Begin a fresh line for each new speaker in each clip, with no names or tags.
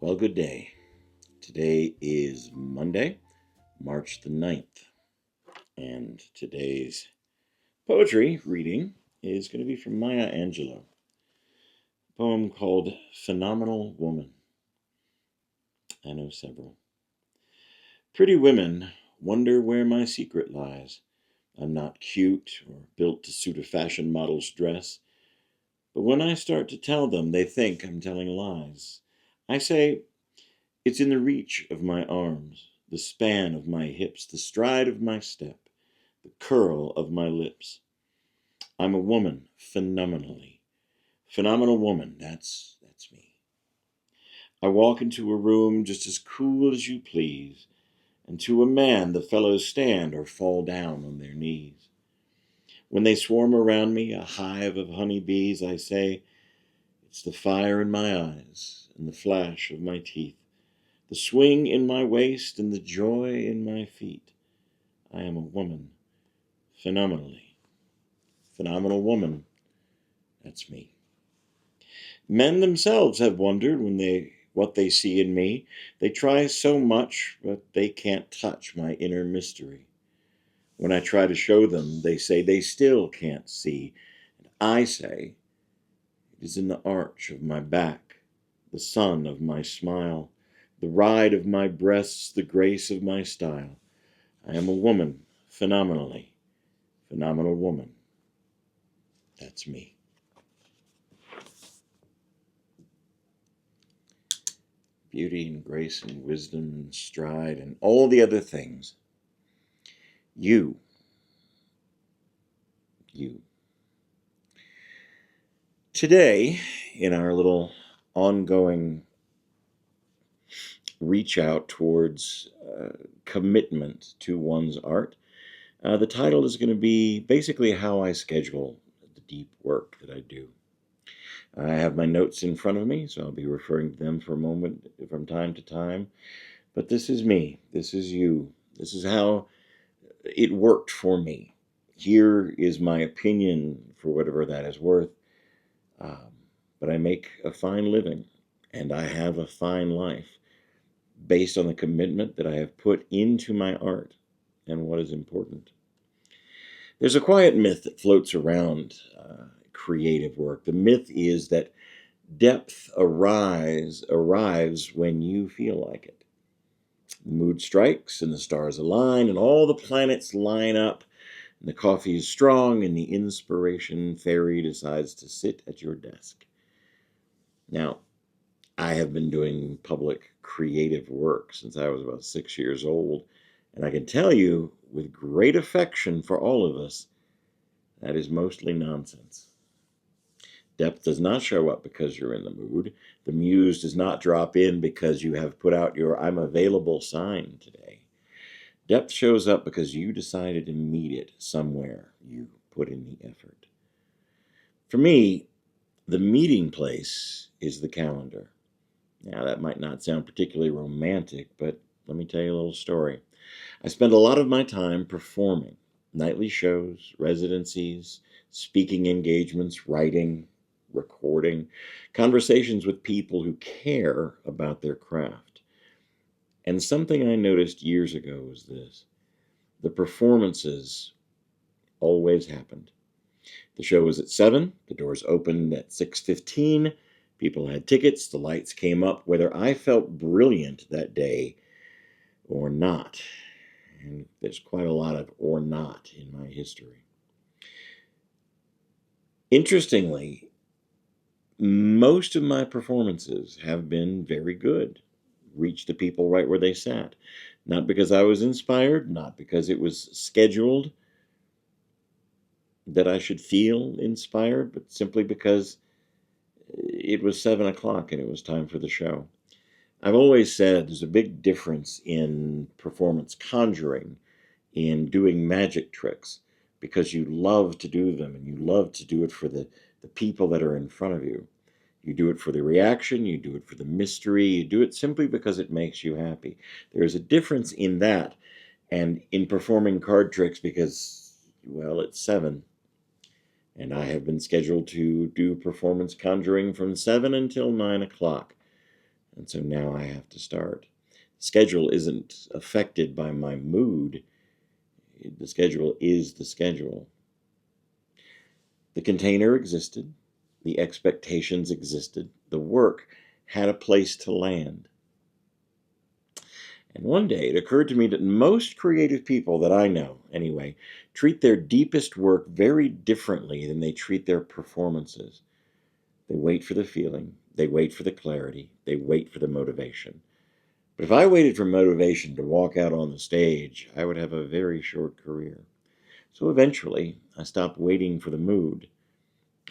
Well, good day. Today is Monday, March the 9th, and today's poetry reading is going to be from Maya Angelou, a poem called Phenomenal Woman. I know several. Pretty women wonder where my secret lies. I'm not cute or built to suit a fashion model's dress, but when I start to tell them, they think I'm telling lies. I say, it's in the reach of my arms, the span of my hips, the stride of my step, the curl of my lips. I'm a woman, phenomenally. Phenomenal woman, that's me. I walk into a room just as cool as you please, and to a man the fellows stand or fall down on their knees. When they swarm around me, a hive of honey bees, I say, it's the fire in my eyes and the flash of my teeth, the swing in my waist and the joy in my feet. I am a woman, phenomenally. Phenomenal woman, that's me. Men themselves have wondered what they see in me. They try so much, but they can't touch my inner mystery. When I try to show them, they say they still can't see. And I say, it is in the arch of my back, the sun of my smile, the ride of my breasts, the grace of my style. I am a woman, phenomenally. Phenomenal woman. That's me. Beauty and grace and wisdom and stride and all the other things. You. Today, in our little ongoing reach out towards commitment to one's art, the title is going to be basically how I schedule the deep work that I do. I have my notes in front of me, so I'll be referring to them for a moment from time to time. But this is me. This is you. This is how it worked for me. Here is my opinion, for whatever that is worth. But I make a fine living, and I have a fine life based on the commitment that I have put into my art and what is important. There's a quiet myth that floats around creative work. The myth is that depth arrives when you feel like it. The mood strikes and the stars align and all the planets line up and the coffee is strong and the inspiration fairy decides to sit at your desk. Now, I have been doing public creative work since I was about 6 years old, and I can tell you with great affection for all of us, that is mostly nonsense. Depth does not show up because you're in the mood. The muse does not drop in because you have put out your I'm available sign today. Depth shows up because you decided to meet it somewhere. You put in the effort. For me, the meeting place is the calendar. Now, that might not sound particularly romantic, but let me tell you a little story. I spend a lot of my time performing nightly shows, residencies, speaking engagements, writing, recording, conversations with people who care about their craft. And something I noticed years ago was this: the performances always happened. The show was at 7, the doors opened at 6:15, people had tickets, the lights came up, whether I felt brilliant that day or not. And there's quite a lot of or not in my history. Interestingly, most of my performances have been very good, reached the people right where they sat. Not because I was inspired, not because it was scheduled that I should feel inspired, but simply because it was 7 o'clock and it was time for the show. I've always said there's a big difference in performance conjuring, in doing magic tricks, because you love to do them and you love to do it for the people that are in front of you. You do it for the reaction, you do it for the mystery, you do it simply because it makes you happy. There's a difference in that and in performing card tricks because, well, it's 7. And I have been scheduled to do performance conjuring from 7 until 9 o'clock. And so now I have to start. Schedule isn't affected by my mood. The schedule is the schedule. The container existed. The expectations existed. The work had a place to land. And one day it occurred to me that most creative people that I know, anyway, treat their deepest work very differently than they treat their performances. They wait for the feeling. They wait for the clarity. They wait for the motivation. But if I waited for motivation to walk out on the stage, I would have a very short career. So eventually, I stopped waiting for the mood.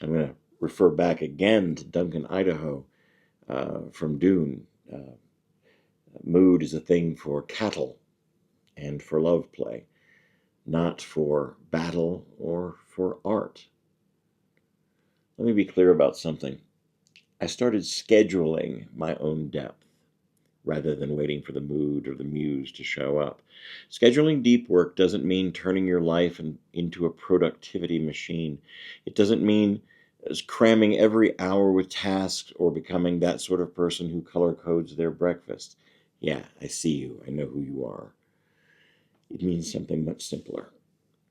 I'm going to refer back again to Duncan Idaho from Dune. Mood is a thing for cattle and for love play, not for battle or for art. Let me be clear about something. I started scheduling my own depth rather than waiting for the mood or the muse to show up. Scheduling deep work doesn't mean turning your life into a productivity machine. It doesn't mean cramming every hour with tasks or becoming that sort of person who color codes their breakfast. Yeah, I see you. I know who you are. It means something much simpler.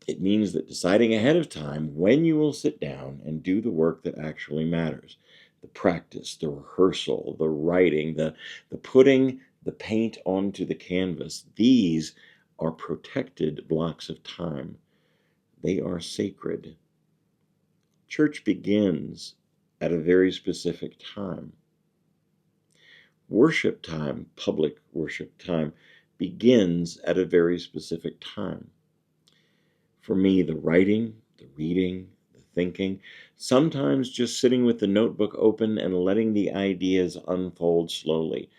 It means that deciding ahead of time when you will sit down and do the work that actually matters. The practice, the rehearsal, the writing, the putting the paint onto the canvas. These are protected blocks of time. They are sacred. Church begins at a very specific time. Worship time, public worship time, begins at a very specific time. For me, the writing, the reading, the thinking, sometimes just sitting with the notebook open and letting the ideas unfold slowly,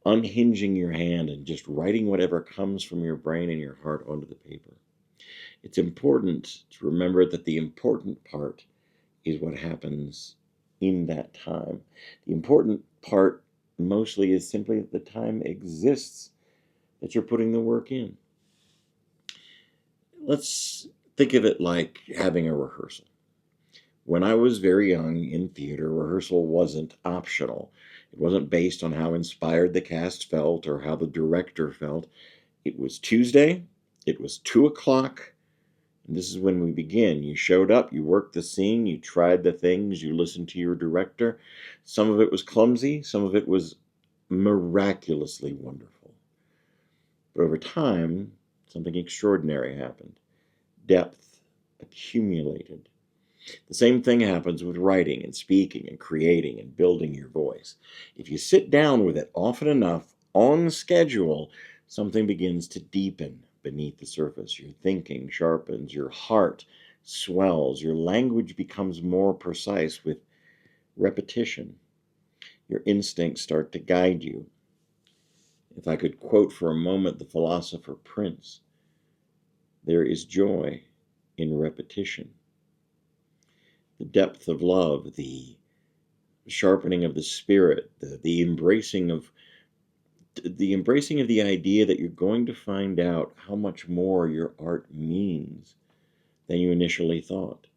unhinging your hand and just writing whatever comes from your brain and your heart onto the paper. It's important to remember that the important part is what happens in that time. The important part mostly is simply that the time exists, that you're putting the work in. Let's think of it like having a rehearsal. When I was very young in theater, rehearsal wasn't optional. It wasn't based on how inspired the cast felt or how the director felt. It was Tuesday, it was 2 o'clock, and this is when we begin. You showed up, you worked the scene, you tried the things, you listened to your director. Some of it was clumsy, some of it was miraculously wonderful. But over time, something extraordinary happened. Depth accumulated. The same thing happens with writing and speaking and creating and building your voice. If you sit down with it often enough on schedule, something begins to deepen beneath the surface. Your thinking sharpens, your heart swells, your language becomes more precise with repetition. Your instincts start to guide you. If I could quote for a moment the philosopher Prince, there is joy in repetition. The depth of love, the sharpening of the spirit, the embracing of the idea that you're going to find out how much more your art means than you initially thought.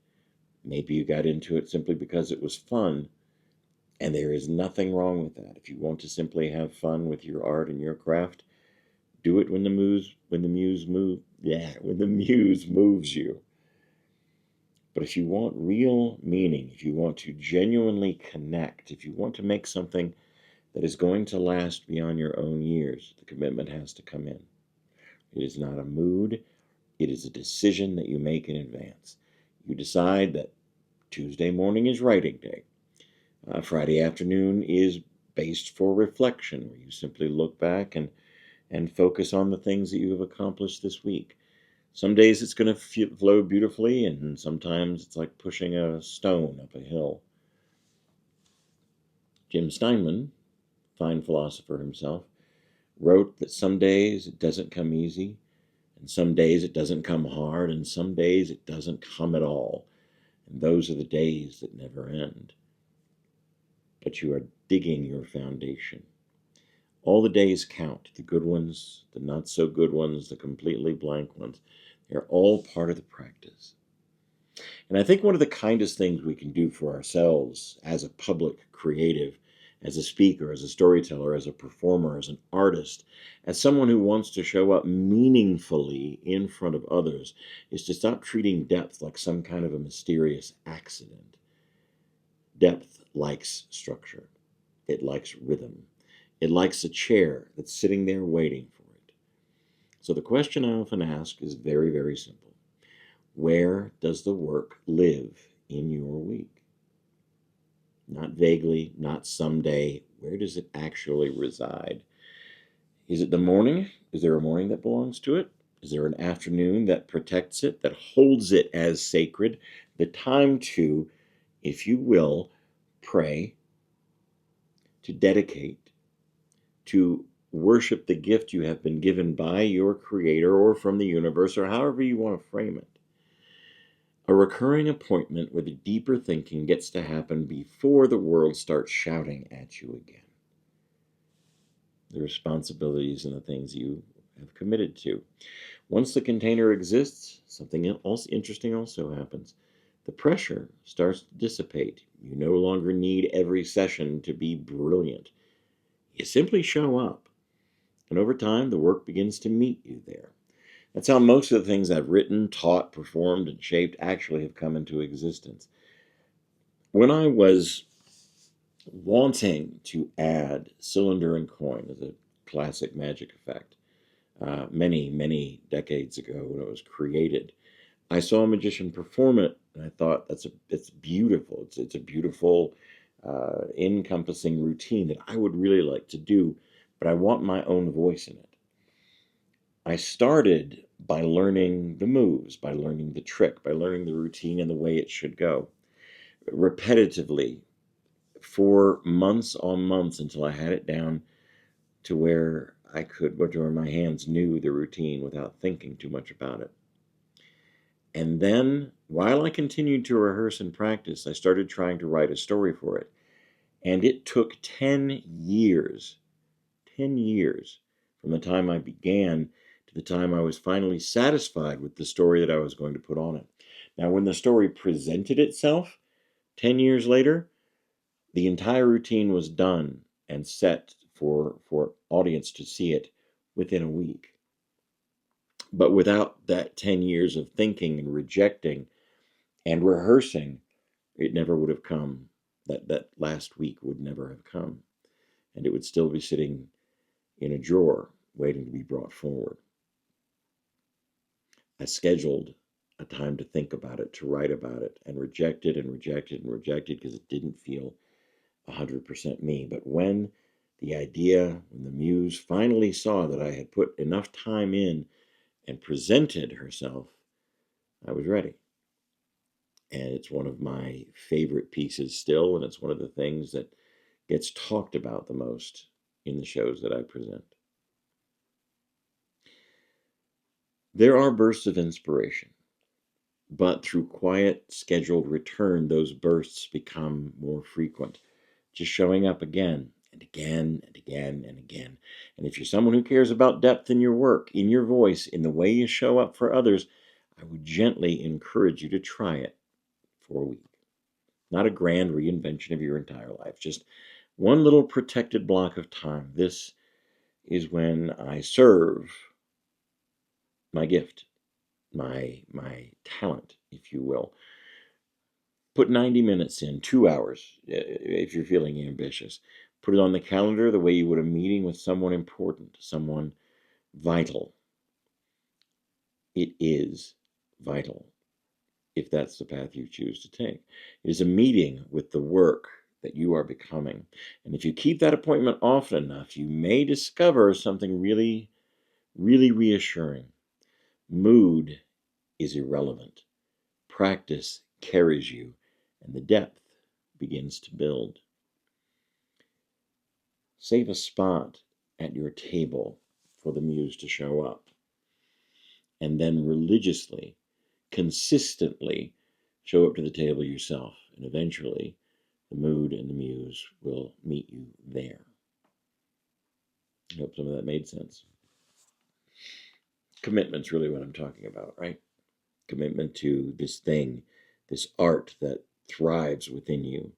Maybe you got into it simply because it was fun, and there is nothing wrong with that. If you want to simply have fun with your art and your craft, do it when the muse moves you. But if you want real meaning, if you want to genuinely connect, if you want to make something that is going to last beyond your own years, the commitment has to come in. It is not a mood, it is a decision that you make in advance. You decide that Tuesday morning is writing day. Friday afternoon is based for reflection, where you simply look back and focus on the things that you have accomplished this week. Some days it's going to flow beautifully, and sometimes it's like pushing a stone up a hill. Jim Steinman, fine philosopher himself, wrote that some days it doesn't come easy, and some days it doesn't come hard, and some days it doesn't come at all. And those are the days that never end. But you are digging your foundation. All the days count, the good ones, the not so good ones, the completely blank ones. They're all part of the practice. And I think one of the kindest things we can do for ourselves as a public creative, as a speaker, as a storyteller, as a performer, as an artist, as someone who wants to show up meaningfully in front of others, is to stop treating depth like some kind of a mysterious accident. Depth likes structure. It likes rhythm. It likes a chair that's sitting there waiting for it. So the question I often ask is very, very simple. Where does the work live in your week? Not vaguely, not someday. Where does it actually reside? Is it the morning? Is there a morning that belongs to it? Is there an afternoon that protects it, that holds it as sacred? The time to, if you will, pray, to dedicate, to worship the gift you have been given by your Creator or from the universe, or however you want to frame it. A recurring appointment where the deeper thinking gets to happen before the world starts shouting at you again. The responsibilities and the things you have committed to. Once the container exists, something else interesting also happens. The pressure starts to dissipate. You no longer need every session to be brilliant. You simply show up. And over time, the work begins to meet you there. That's how most of the things I've written, taught, performed, and shaped actually have come into existence. When I was wanting to add cylinder and coin as a classic magic effect, many, many decades ago when it was created, I saw a magician perform it, and I thought it's beautiful. It's a beautiful, encompassing routine that I would really like to do, but I want my own voice in it. I started by learning the moves, by learning the trick, by learning the routine and the way it should go, repetitively for months on months until I had it down to where where my hands knew the routine without thinking too much about it. And then, while I continued to rehearse and practice, I started trying to write a story for it. And it took 10 years from the time I began to the time I was finally satisfied with the story that I was going to put on it. Now, when the story presented itself 10 years later, the entire routine was done and set for audience to see it within a week. But without that 10 years of thinking and rejecting and rehearsing, it never would have come. That last week would never have come. And it would still be sitting in a drawer waiting to be brought forward. I scheduled a time to think about it, to write about it, and rejected and rejected and rejected because it didn't feel 100% me. But when the muse finally saw that I had put enough time in and presented herself, I was ready. And it's one of my favorite pieces still, and it's one of the things that gets talked about the most in the shows that I present. There are bursts of inspiration, but through quiet, scheduled return, those bursts become more frequent, just showing up again and again and again and again. And if you're someone who cares about depth in your work, in your voice, in the way you show up for others, I would gently encourage you to try it for a week. Not a grand reinvention of your entire life, just one little protected block of time. This is when I serve my gift, my talent, if you will. Put 90 minutes in, 2 hours, if you're feeling ambitious. Put it on the calendar the way you would a meeting with someone important, someone vital. It is vital if that's the path you choose to take. It is a meeting with the work that you are becoming. And if you keep that appointment often enough, you may discover something really, really reassuring. Mood is irrelevant. Practice carries you, and the depth begins to build. Save a spot at your table for the muse to show up, and then religiously, consistently show up to the table yourself, and eventually the mood and the muse will meet you there. I hope some of that made sense. Commitment's really what I'm talking about, right? Commitment to this thing, this art that thrives within you,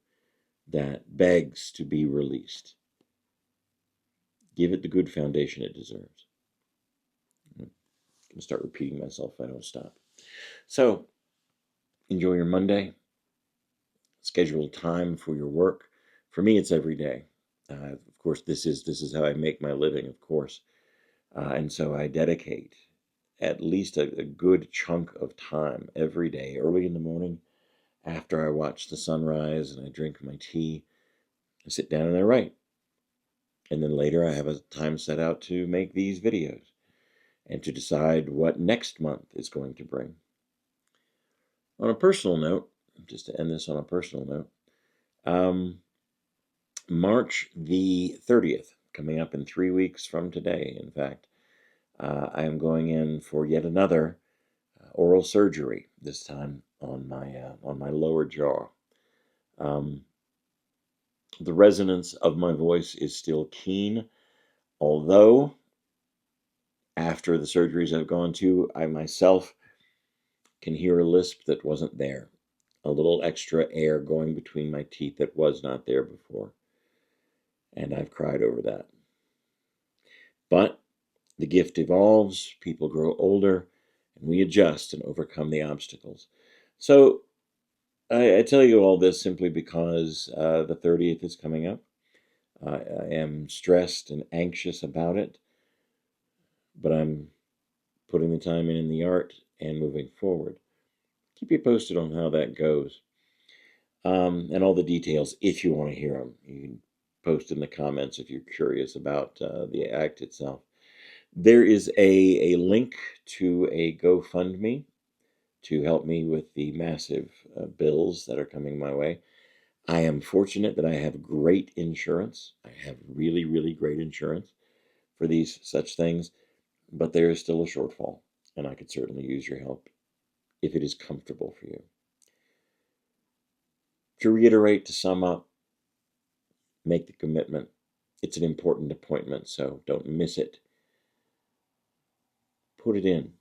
that begs to be released. Give it the good foundation it deserves. I'm going to start repeating myself if I don't stop. So, enjoy your Monday. Schedule time for your work. For me, it's every day. Of course, this is how I make my living, of course. And so I dedicate at least a good chunk of time every day, early in the morning, after I watch the sunrise and I drink my tea. I sit down and I write. And then later I have a time set out to make these videos and to decide what next month is going to bring. On a personal note, just to end this on a personal note, March the 30th, coming up in 3 weeks from today, in fact, I am going in for yet another oral surgery, this time on my lower jaw. The resonance of my voice is still keen, although after the surgeries I've gone to, I myself can hear a lisp that wasn't there, a little extra air going between my teeth that was not there before, and I've cried over that. But the gift evolves, people grow older, and we adjust and overcome the obstacles. So I tell you all this simply because the 30th is coming up. I am stressed and anxious about it, but I'm putting the time in the art and moving forward. Keep you posted on how that goes. And all the details, if you want to hear them. You can post in the comments if you're curious about the act itself. There is a link to a GoFundMe to help me with the massive bills that are coming my way. I am fortunate that I have great insurance. I have really, really great insurance for these such things, but there is still a shortfall, and I could certainly use your help if it is comfortable for you. To reiterate, to sum up, make the commitment. It's an important appointment, so don't miss it. Put it in.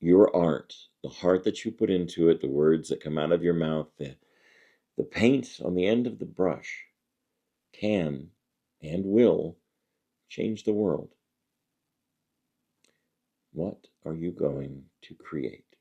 Your art, the heart that you put into it, the words that come out of your mouth, the paint on the end of the brush can and will change the world. What are you going to create?